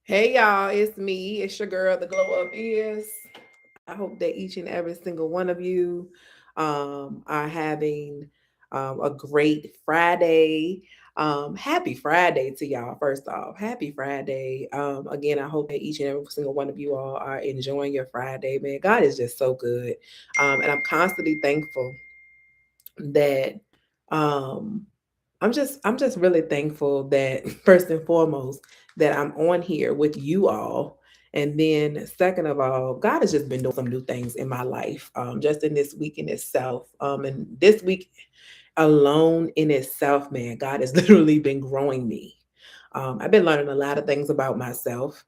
Hey y'all, it's me. It's your girl, the glow up is. I hope that each and every single one of you are having a great Friday. Happy Friday to y'all, first off. Happy Friday. Again, I hope that each and every single one of you all are enjoying your Friday, man. God is just so good. And I'm constantly thankful that um I'm just really thankful that first and foremost that I'm on here with you all. And then second of all, God has just been doing some new things in my life. Just in this week in itself. And this week alone in itself, man, God has literally been growing me. I've been learning a lot of things about myself.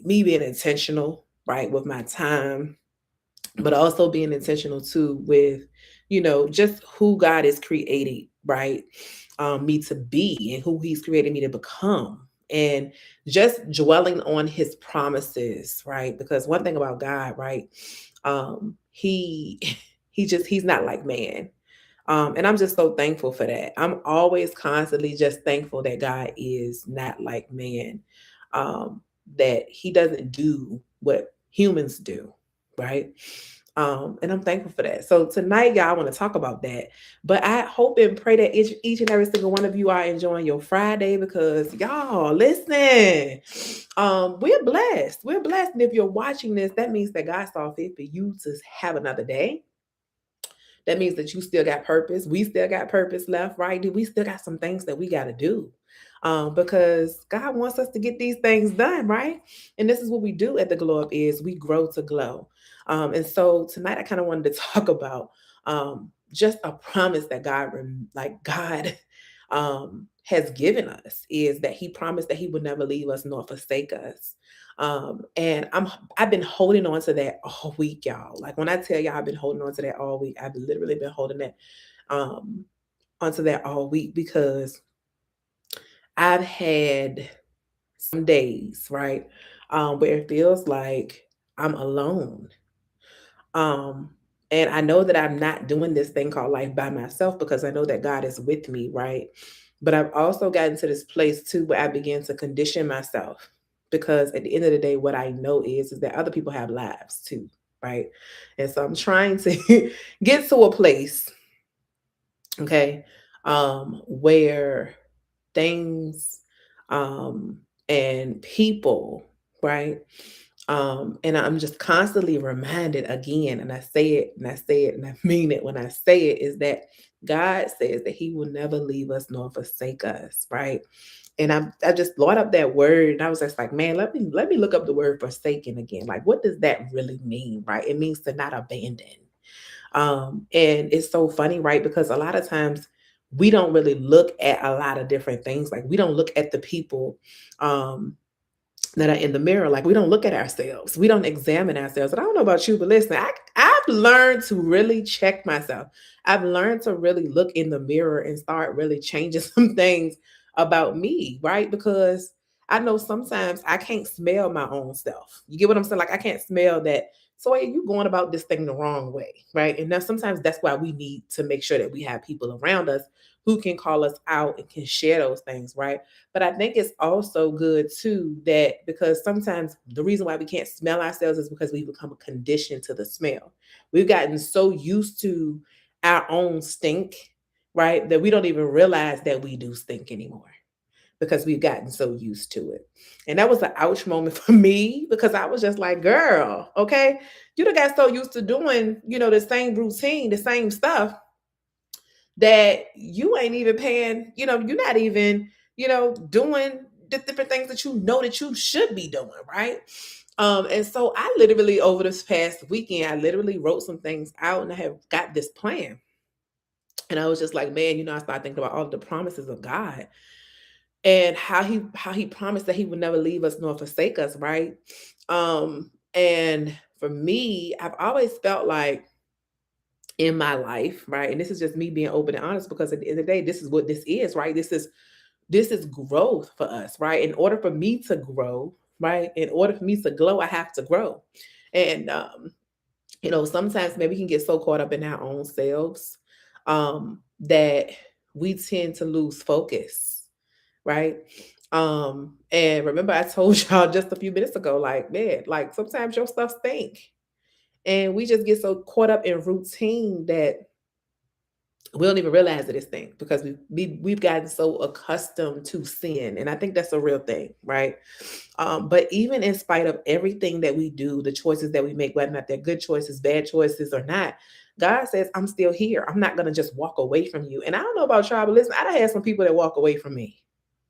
Me being intentional, right, with my time, but also being intentional too with, just who God is creating, right? Me to be and who He's created me to become. And just dwelling on His promises, right? Because one thing about God, right? He he's not like man. And I'm just so thankful for that. I'm always constantly just thankful that God is not like man, um, that He doesn't do what humans do, right? And I'm thankful for that. So tonight, y'all, I want to talk about that. But I hope and pray that each and every single one of you are enjoying your Friday because y'all, listen, we're blessed. We're blessed. And if you're watching this, that means that God saw fit for you to have another day. That means that you still got purpose. We still got purpose left, right? We still got some things that we got to do. Because God wants us to get these things done, right? And this is what we do at the Glow Up is we grow to glow. And so tonight I kind of wanted to talk about just a promise that God has given us is that He promised that He would never leave us nor forsake us. And I've been holding on to that all week, y'all. Like when I tell y'all I've been holding on to that all week, I've literally been holding that um onto that all week because I've had some days, right, where it feels like I'm alone. Um, and I know that I'm not doing this thing called life by myself because I know that God is with me, right? But I've also gotten to this place too where I begin to condition myself because at the end of the day, what I know is that other people have lives too, right? And so I'm trying to get to a place, okay, where things um and people, right, and I'm just constantly reminded again, and I say it and I say it and I mean it when I say it, is that God says that He will never leave us nor forsake us, right? And I just brought up that word, and I was just like, man, let me look up the word forsaken again. Like, what does that really mean, right? It means to not abandon. And it's so funny, right? Because a lot of times we don't really look at a lot of different things. Like we don't look at the people um that are in the mirror. Like we don't look at ourselves. We don't examine ourselves. And I don't know about you, but listen, I've learned to really check myself. I've learned to really look in the mirror and start really changing some things about me, right? Because I know sometimes I can't smell my own self. You get what I'm saying? Like I can't smell that. So are you going about this thing the wrong way, right? And now sometimes that's why we need to make sure that we have people around us who can call us out and can share those things, right? But I think it's also good too that because sometimes the reason why we can't smell ourselves is because we become conditioned to the smell. We've gotten so used to our own stink, right, that we don't even realize that we do stink anymore because we've gotten so used to it. And that was an ouch moment for me because I was just like, girl, okay, you done got so used to doing, the same routine, the same stuff that you ain't even paying, you're not even, doing the different things that you should be doing, right? And so I literally over this past weekend, I literally wrote some things out and I have got this plan. And I was just like, man, I started thinking about all the promises of God and how he promised that He would never leave us nor forsake us, right? And for me, I've always felt like in my life, right? And this is just me being open and honest because at the end of the day, this is what this is, right? This is growth for us, right? In order for me to grow, right? In order for me to glow, I have to grow. And sometimes maybe we can get so caught up in our own selves that we tend to lose focus, right? And remember I told y'all just a few minutes ago, like, man, like sometimes your stuff stink. And we just get so caught up in routine that we don't even realize that it's thing because we've gotten so accustomed to sin, and I think that's a real thing, right? But even in spite of everything that we do, the choices that we make, whether or not they're good choices, bad choices, or not, God says, "I'm still here. I'm not gonna just walk away from you." And I don't know about y'all, but listen, I done had some people that walk away from me,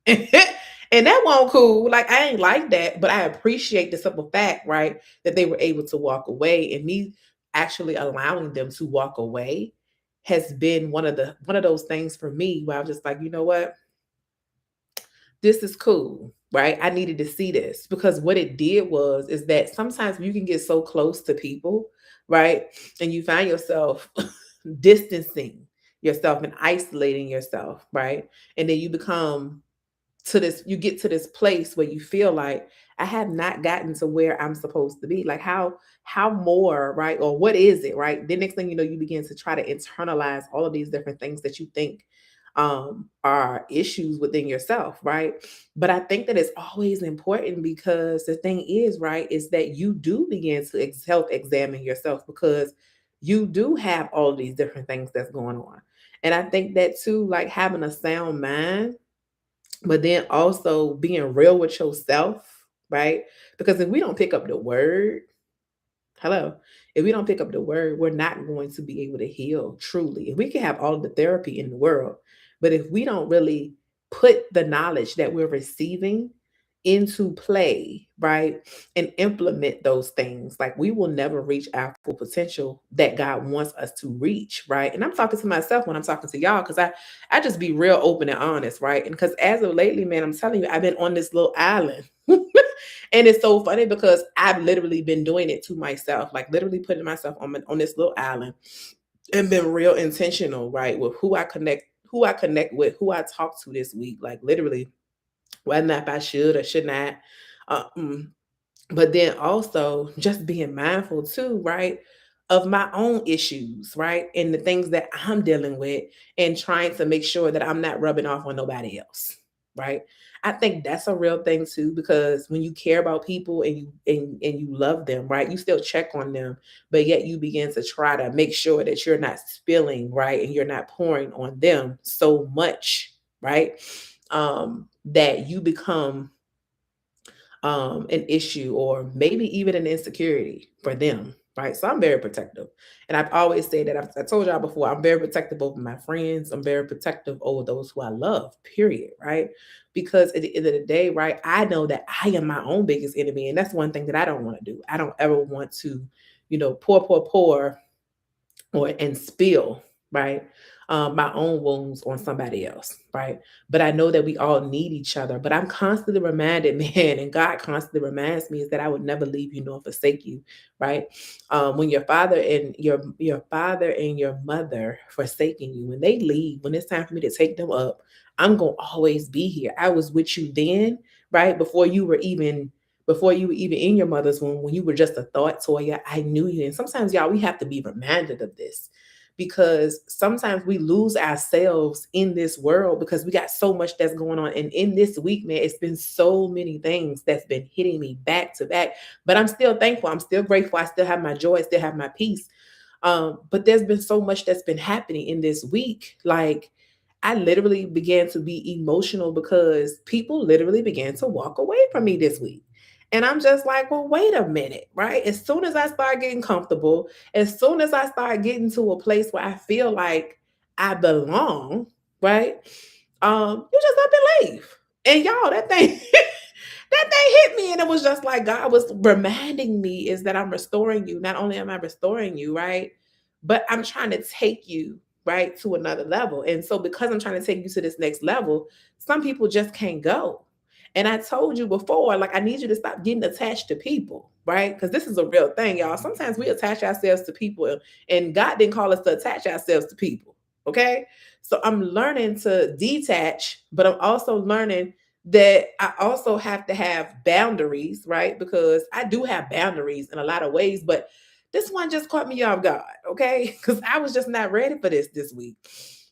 and that wasn't cool. Like I ain't like that, but I appreciate the simple fact, right, that they were able to walk away, and me actually allowing them to walk away has been one of those things for me where I'm just like, you know what? This is cool, right? I needed to see this because what it did was is that sometimes you can get so close to people, right? And you find yourself distancing yourself and isolating yourself, right? And then you get to this place where you feel like I have not gotten to where I'm supposed to be. Like how more, right? Or what is it, right? The next thing you know, you begin to try to internalize all of these different things that you think are issues within yourself, right? But I think that it's always important because the thing is, right, is that you do begin to self examine yourself because you do have all of these different things that's going on. And I think that too, like having a sound mind, but then also being real with yourself, right? Because if we don't pick up the word, hello, if we don't pick up the word, we're not going to be able to heal truly. And we can have all the therapy in the world, but if we don't really put the knowledge that we're receiving into play, right, and implement those things, like we will never reach our full potential that God wants us to reach, right? And I'm talking to myself when I'm talking to y'all because I just be real open and honest, right? And because as of lately, man, I'm telling you, I've been on this little island. And it's so funny because I've literally been doing it to myself, like literally putting myself on this little island and been real intentional, right, with who I connect with, who I talk to this week, like literally, whether or not if I should or should not. Um, but then also just being mindful too, right, of my own issues, right, and the things that I'm dealing with, and trying to make sure that I'm not rubbing off on nobody else, right? I think that's a real thing too, because when you care about people and you love them, right, you still check on them, but yet you begin to try to make sure that you're not spilling, right, and you're not pouring on them so much, right, that you become an issue or maybe even an insecurity for them, right? So I'm very protective. And I've always said that I told y'all before, I'm very protective over my friends. I'm very protective over those who I love, period, right? Because at the end of the day, right, I know that I am my own biggest enemy. And that's one thing that I don't want to do. I don't ever want to, pour or and spill, right, my own wounds on somebody else, right? But I know that we all need each other. But I'm constantly reminded, man, and God constantly reminds me is that I would never leave you nor forsake you, right? When your father and your mother forsaking you, when they leave, when it's time for me to take them up, I'm gonna always be here. I was with you then, right? Before you were even in your mother's womb, when you were just a thought, Toya, I knew you. And sometimes, y'all, we have to be reminded of this because sometimes we lose ourselves in this world because we got so much that's going on. And in this week, man, it's been so many things that's been hitting me back to back. But I'm still thankful. I'm still grateful. I still have my joy. I still have my peace. But there's been so much that's been happening in this week. Like, I literally began to be emotional because people literally began to walk away from me this week. And I'm just like, well, wait a minute, right? As soon as I start getting comfortable, as soon as I start getting to a place where I feel like I belong, right? You just up and leave. And y'all, that thing, that thing hit me. And it was just like God was reminding me is that I'm restoring you. Not only am I restoring you, right? But I'm trying to take you right to another level. And so because I'm trying to take you to this next level, some people just can't go. And I told you before, like, I need you to stop getting attached to people, right? Because this is a real thing, y'all. Sometimes we attach ourselves to people, and God didn't call us to attach ourselves to people, okay? So I'm learning to detach, but I'm also learning that I also have to have boundaries, right? Because I do have boundaries in a lot of ways, but this one just caught me off guard, okay? Because I was just not ready for this week.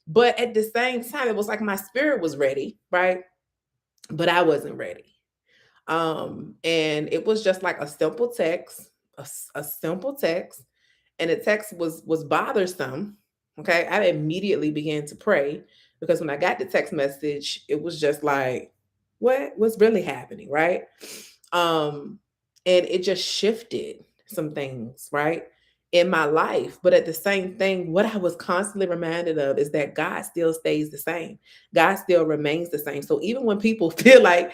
But at the same time, it was like my spirit was ready, right? but I wasn't ready. And it was just like a simple text, a simple text, and the text was bothersome. Okay, I immediately began to pray because when I got the text message, it was just like, what's really happening, right? Um, and it just shifted some things, right? In my life. But at the same thing, what I was constantly reminded of is that God still stays the same. God still remains the same. So even when people feel like,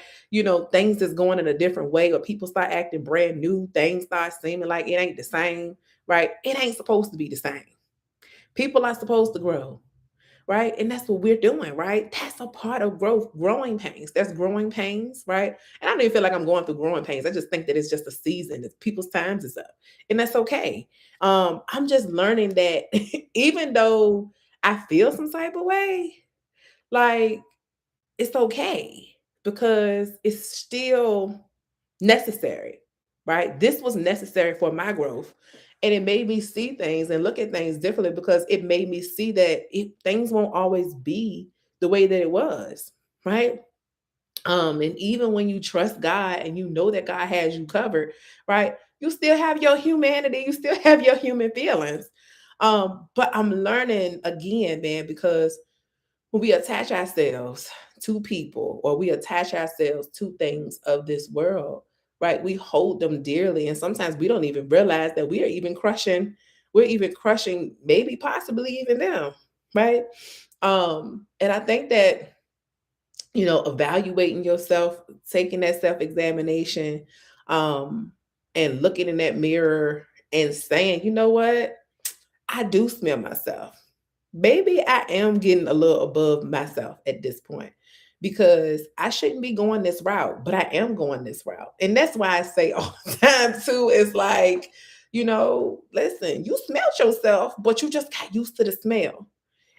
things is going in a different way or people start acting brand new, things start seeming like it ain't the same, right? It ain't supposed to be the same. People are supposed to grow, right? And that's what we're doing, right? That's a part of growth, growing pains. That's growing pains, right? And I don't even feel like I'm going through growing pains. I just think that it's just a season. It's people's times is up. And that's okay. I'm just learning that even though I feel some type of way, like it's okay because it's still necessary, right? This was necessary for my growth. And it made me see things and look at things differently because it made me see that things won't always be the way that it was, right? And even when you trust God and you know that God has you covered, right? You still have your humanity, you still have your human feelings. But I'm learning again, man, because when we attach ourselves to people or we attach ourselves to things of this world, right? We hold them dearly. And sometimes we don't even realize that we're even crushing, maybe possibly even them, right? And I think that, evaluating yourself, taking that self-examination, um, and looking in that mirror and saying, you know what? I do smell myself. Maybe I am getting a little above myself at this point because I shouldn't be going this route, but I am going this route. And that's why I say all the time, too, it's like, listen, you smelled yourself, but you just got used to the smell.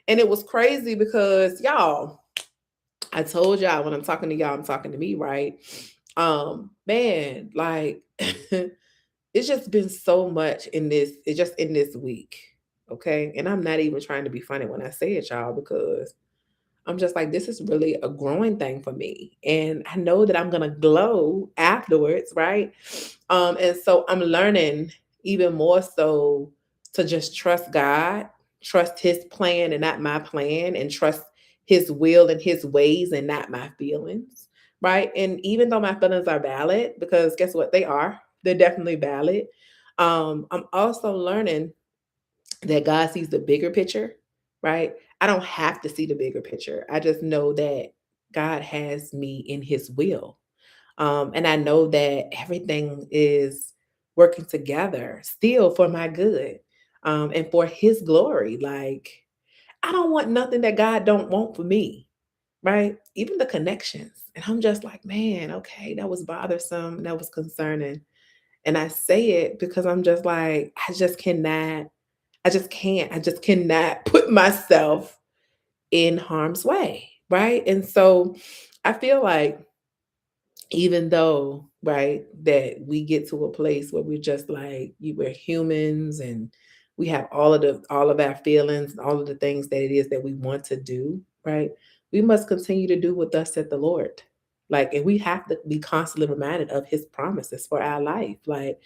And it was crazy because, y'all, I told y'all when I'm talking to y'all, I'm talking to me, right? Man, like, it's just been so much it's just in this week. Okay. And I'm not even trying to be funny when I say it, y'all, because I'm just like, this is really a growing thing for me. And I know that I'm going to glow afterwards. Right. And so I'm learning even more so to just trust God, trust his plan and not my plan, and trust his will and his ways and not my feelings. Right. And even though my feelings are valid, because guess what? They're definitely valid. I'm also learning that God sees the bigger picture, right? I don't have to see the bigger picture. I just know that God has me in his will. And I know that everything is working together still for my good, and for his glory. Like, I don't want nothing that God don't want for me, right? Even the connections. And I'm just like, man, okay, that was bothersome. That was concerning. And I say it because I'm just like, I just cannot put myself in harm's way. Right. And so I feel like even though, right, that we get to a place where we're just like, we're humans and we have all of our feelings and all of the things that it is that we want to do, right? We must continue to do what thus said the Lord. Like, and we have to be constantly reminded of his promises for our life. Like,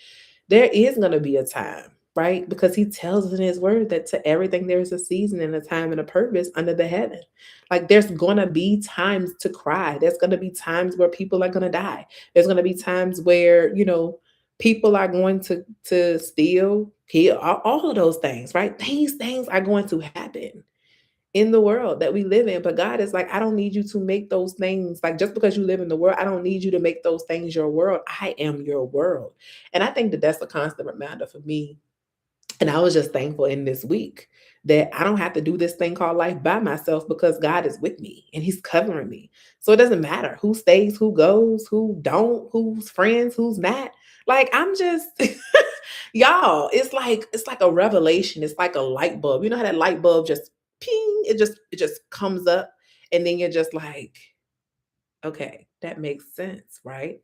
there is going to be a time, right? Because he tells us in his word that to everything there is a season and a time and a purpose under the heaven. Like, there's going to be times to cry. There's going to be times where people are going to die. There's going to be times where, people are going to steal, kill, all of those things, right? These things are going to happen in the world that we live in. But God is like, I don't need you to make those things, like, just because you live in the world, I don't need you to make those things your world. I am your world. And I think that that's a constant reminder for me. And I was just thankful in this week that I don't have to do this thing called life by myself because God is with me and he's covering me. So it doesn't matter who stays, who goes, who don't, who's friends, who's not. Like, I'm just y'all, it's like a revelation. It's like a light bulb. You know how that light bulb just ping, it just comes up and then you're just like, okay, that makes sense, right?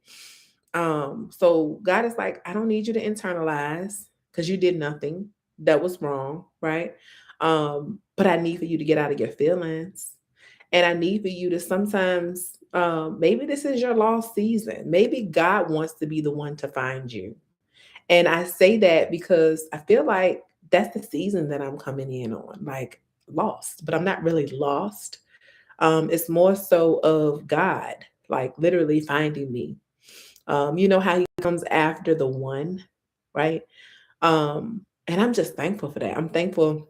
So God is like, I don't need you to internalize because you did nothing that was wrong, right? But I need for you to get out of your feelings. And I need for you to sometimes Maybe this is your lost season. Maybe God wants to be the one to find you. And I say that because I feel like that's the season that I'm coming in on, like lost, but I'm not really lost. It's more so of God, like literally finding me. You know how he comes after the one, right? And I'm just thankful for that. I'm thankful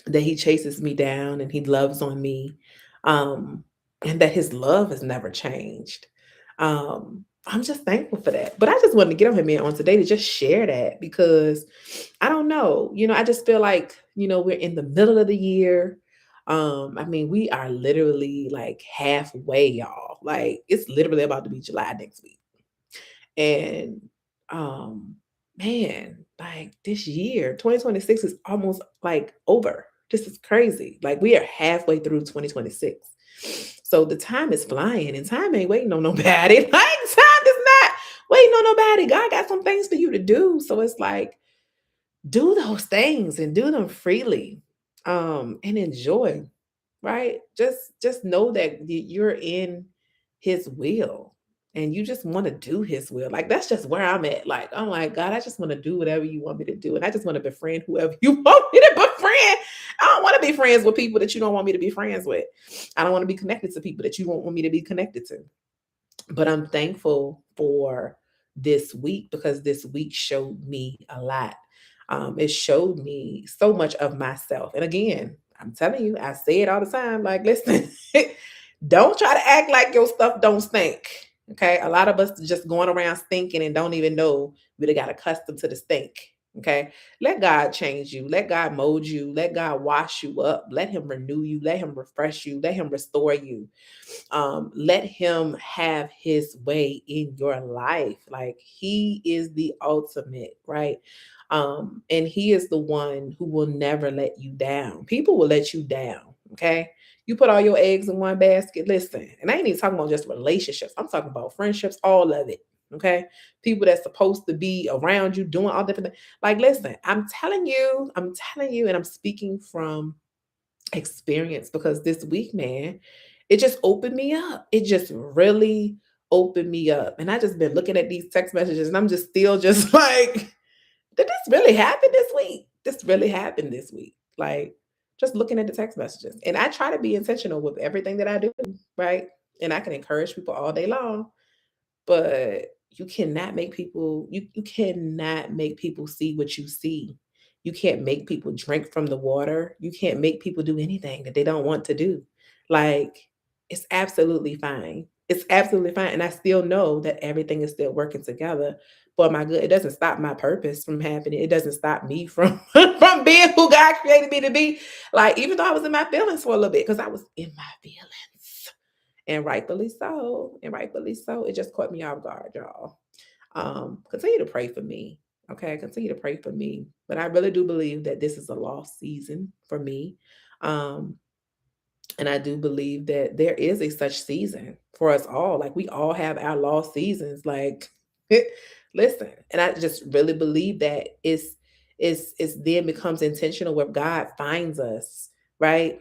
that he chases me down and he loves on me. And that his love has never changed. I'm just thankful for that. But I just wanted to get on here, man, on today to just share that because I don't know, I just feel like, we're in the middle of the year. I mean, we are literally like halfway, y'all. Like it's literally about to be July next week. And um man, like this year, 2026 is almost like over. This is crazy. Like we are halfway through 2026. So the time is flying and time ain't waiting on nobody. Like time is not waiting on nobody. God got some things for you to do. So it's like do those things and do them freely. And enjoy, right? Just know that you're in his will and you just want to do his will. Like that's just where I'm at. Like, I'm like, God, I just want to do whatever you want me to do. And I just want to befriend whoever you want me to befriend. I don't want to be friends with people that you don't want me to be friends with. I don't want to be connected to people that you don't want me to be connected to. But I'm thankful for this week because this week showed me a lot. It showed me so much of myself. And again, I'm telling you, I say it all the time. Like, listen, don't try to act like your stuff don't stink. Okay. A lot of us just going around stinking and don't even know we done got accustomed to the stink. Okay. Let God change you. Let God mold you. Let God wash you up. Let him renew you. Let him refresh you. Let him restore you. Let him have his way in your life. Like he is the ultimate, right? And he is the one who will never let you down. People will let you down. Okay. You put all your eggs in one basket. Listen, and I ain't even talking about just relationships. I'm talking about friendships, all of it. Okay. People that's supposed to be around you doing all different things. Like, listen, I'm telling you, and I'm speaking from experience because this week, man, it just opened me up. It just really opened me up. And I just been looking at these text messages and I'm just still just like, did this really happen this week? This really happened this week. Like just looking at the text messages. And I try to be intentional with everything that I do, right? And I can encourage people all day long, but you cannot make people see what you see. You can't make people drink from the water. You can't make people do anything that they don't want to do. Like it's absolutely fine. It's absolutely fine. And I still know that everything is still working together for my good. It doesn't stop my purpose from happening. It doesn't stop me from from being who God created me to be. Like even though I was in my feelings for a little bit, because I was in my feelings. And rightfully so. And rightfully so. It just caught me off guard, y'all. Continue to pray for me. Okay. Continue to pray for me. But I really do believe that this is a lost season for me. Um, and I do believe that there is a such season for us all. Like we all have our lost seasons. Like, listen, and I just really believe that it's then becomes intentional where God finds us, right?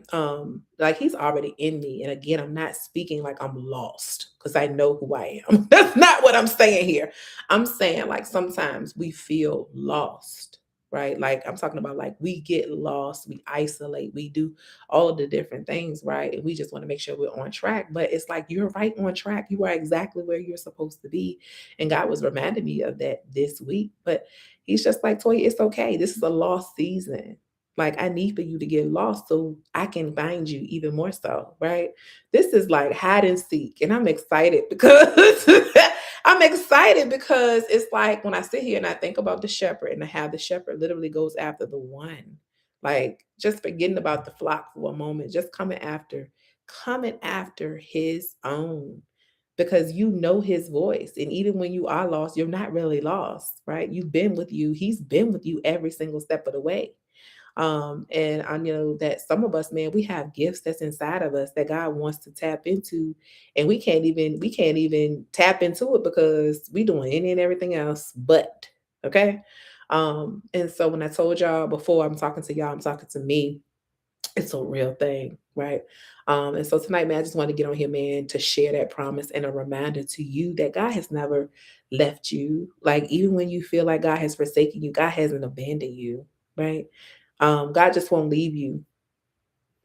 Like He's already in me. And again, I'm not speaking like I'm lost because I know who I am. That's not what I'm saying here. I'm saying like sometimes we feel lost, right? Like I'm talking about like we get lost, we isolate, we do all of the different things, right? And we just want to make sure we're on track. But it's like you're right on track. You are exactly where you're supposed to be. And God was reminding me of that this week. But He's just like, Toya, it's okay. This is a lost season. Like I need for you to get lost so I can find you even more so, right? This is like hide and seek. And I'm excited because I'm excited because it's like when I sit here and I think about the shepherd and how the shepherd literally goes after the one, like just forgetting about the flock for a moment, just coming after his own because you know his voice. And even when you are lost, you're not really lost, right? He's been with you every single step of the way. And I know that some of us, man, we have gifts that's inside of us that God wants to tap into, and we can't even tap into it because we doing any and everything else. But okay. And so when I told y'all before, I'm talking to y'all, I'm talking to me. It's a real thing, right? And so tonight, man, I just want to get on here, man, to share that promise and a reminder to you that God has never left you. Like, even when you feel like God has forsaken you, God hasn't abandoned you, right? God just won't leave you.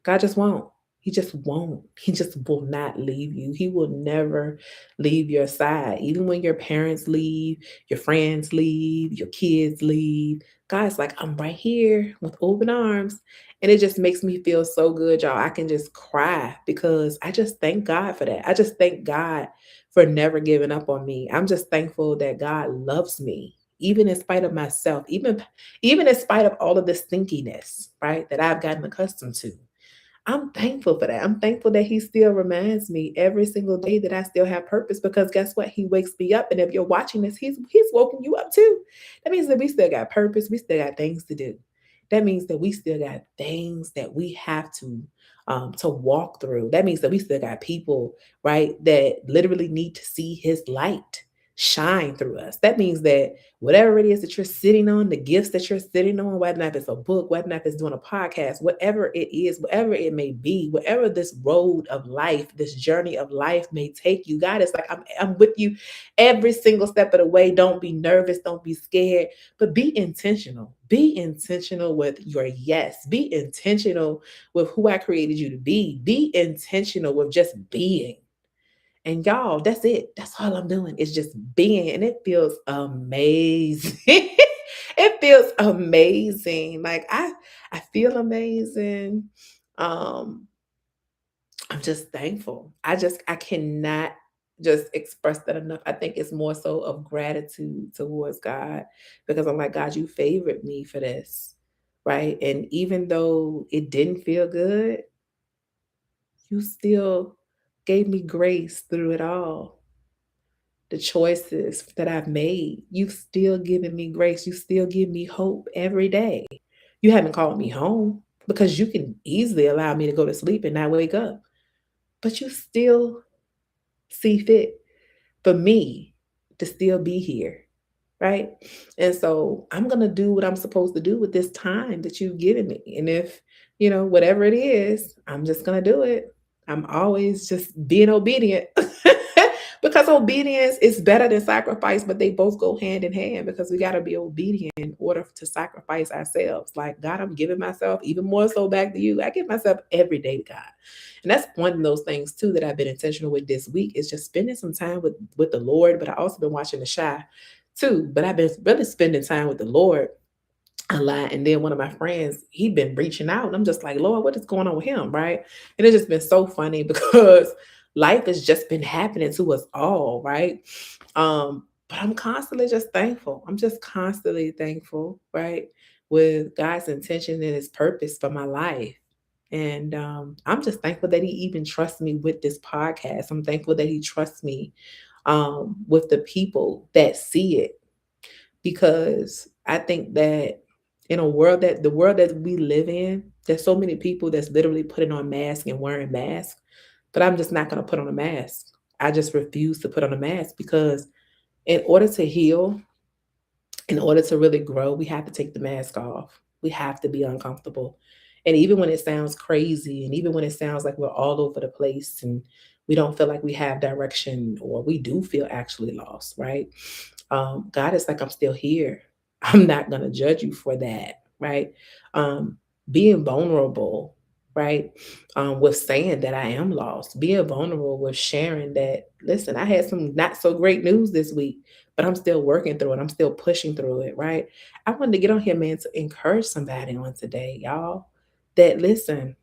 God just won't. He just won't. He just will not leave you. He will never leave your side. Even when your parents leave, your friends leave, your kids leave, God's like, I'm right here with open arms. And it just makes me feel so good, y'all. I can just cry because I just thank God for that. I just thank God for never giving up on me. I'm just thankful that God loves me, even in spite of myself, even in spite of all of this stinkiness, right, that I've gotten accustomed to. I'm thankful for that. I'm thankful that he still reminds me every single day that I still have purpose, because guess what? He wakes me up. And if you're watching this, he's woken you up too. That means that we still got purpose. We still got things to do. That means that we still got things that we have to walk through. That means that we still got people, right, that literally need to see his light shine through us. That means that whatever it is that you're sitting on, the gifts that you're sitting on, whether or not it's a book, whether or not it's doing a podcast, whatever it is, whatever it may be, whatever this road of life, this journey of life may take you, God is like, I'm with you every single step of the way. Don't be nervous. Don't be scared, but be intentional. Be intentional with your yes. Be intentional with who I created you to be. Be intentional with just being. And y'all, that's it. That's all I'm doing. It's just being, and it feels amazing. It feels amazing. Like I feel amazing. Um, I'm just thankful. I cannot just express that enough. I think it's more so of gratitude towards God, because I'm like, God, you favored me for this. Right. And even though it didn't feel good, you still gave me grace through it all. The choices that I've made, you've still given me grace. You still give me hope every day. You haven't called me home, because you can easily allow me to go to sleep and not wake up, but you still see fit for me to still be here, right? And so I'm going to do what I'm supposed to do with this time that you've given me. And if, whatever it is, I'm just going to do it. I'm always just being obedient because obedience is better than sacrifice, but they both go hand in hand, because we got to be obedient in order to sacrifice ourselves. Like, God, I'm giving myself even more so back to you. I give myself every day to God. And that's one of those things too that I've been intentional with this week, is just spending some time with the Lord. But I also been watching The Shy too. But I've been really spending time with the Lord a lot. And then one of my friends, he'd been reaching out, and I'm just like, Lord, what is going on with him? Right. And it's just been so funny because life has just been happening to us all, right? But I'm constantly just thankful. I'm just constantly thankful, right? With God's intention and his purpose for my life. And I'm just thankful that he even trusts me with this podcast. I'm thankful that he trusts me with the people that see it, because I think that in the world that we live in, there's so many people that's literally putting on masks and wearing masks, but I'm just not going to put on a mask. I just refuse to put on a mask, because in order to heal, in order to really grow, we have to take the mask off. We have to be uncomfortable. And even when it sounds crazy, and even when it sounds like we're all over the place and we don't feel like we have direction, or we do feel actually lost, right? God is like, I'm still here. I'm not going to judge you for that, right? Um, Being vulnerable, right? With saying that I am lost, being vulnerable with sharing that, listen, I had some not so great news this week, but I'm still working through it. I'm still pushing through it, right? I wanted to get on here, man, to encourage somebody on today, y'all, that listen,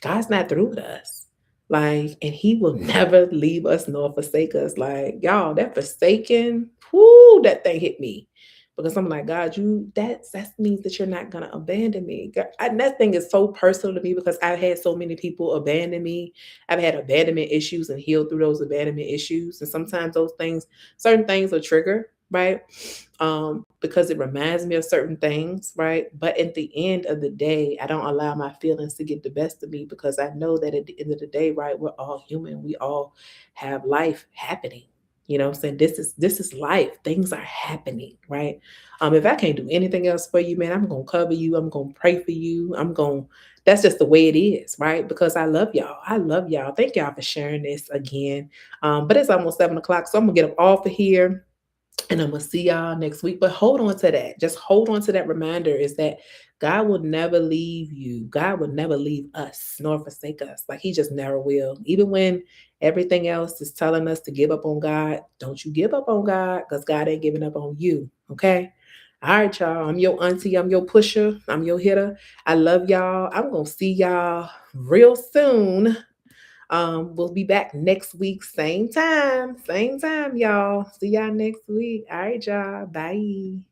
God's not through with us. Like, and he will never leave us nor forsake us. Like, y'all, that forsaken, whoo, that thing hit me. Because I'm like, God, that means that you're not gonna abandon me. That thing is so personal to me, because I've had so many people abandon me. I've had abandonment issues and healed through those abandonment issues. And sometimes those things, certain things will trigger, right? Because it reminds me of certain things, right? But at the end of the day, I don't allow my feelings to get the best of me, because I know that at the end of the day, right, we're all human. We all have life happening. You know what I'm saying? This is life. Things are happening, right? If I can't do anything else for you, man, I'm gonna cover you. I'm gonna pray for you. That's just the way it is, right? Because I love y'all. I love y'all. Thank y'all for sharing this again. But it's almost 7 o'clock, so I'm gonna get up off of here and I'm gonna see y'all next week. But hold on to that. Just hold on to that reminder is that God will never leave you. God will never leave us nor forsake us. Like he just never will. Even when everything else is telling us to give up on God, don't you give up on God because God ain't giving up on you. Okay. All right, y'all. I'm your auntie. I'm your pusher. I'm your hitter. I love y'all. I'm gonna see y'all real soon. We'll be back next week, same time, y'all. See y'all next week. All right, y'all. Bye.